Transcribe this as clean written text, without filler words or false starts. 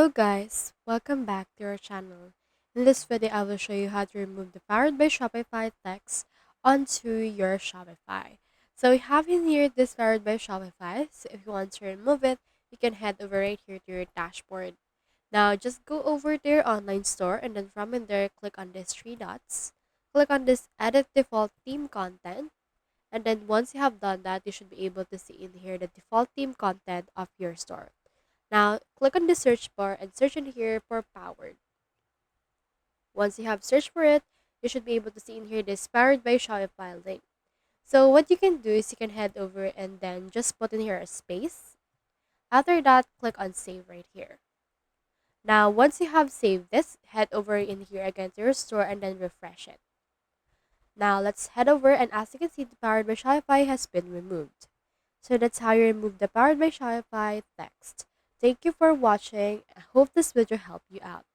Hello guys, welcome back to our channel. In this video, I will show you how to remove the Powered by Shopify text onto your Shopify. So we have in here this Powered by Shopify. So if you want to remove it, you can head over right here to your dashboard. Now just go over to your online store and then from in there, click on these three dots. Click on this edit default theme content. And then once you have done that, you should be able to see in here the default theme content of your store. Now, click on the search bar and search in here for Powered. Once you have searched for it, you should be able to see in here this Powered by Shopify link. So what you can do is you can head over and then just put in here a space. After that, click on Save right here. Now, once you have saved this, head over in here again to your store and then refresh it. Now, let's head over and as you can see, the Powered by Shopify has been removed. So that's how you remove the Powered by Shopify text. Thank you for watching. I hope this video helped you out.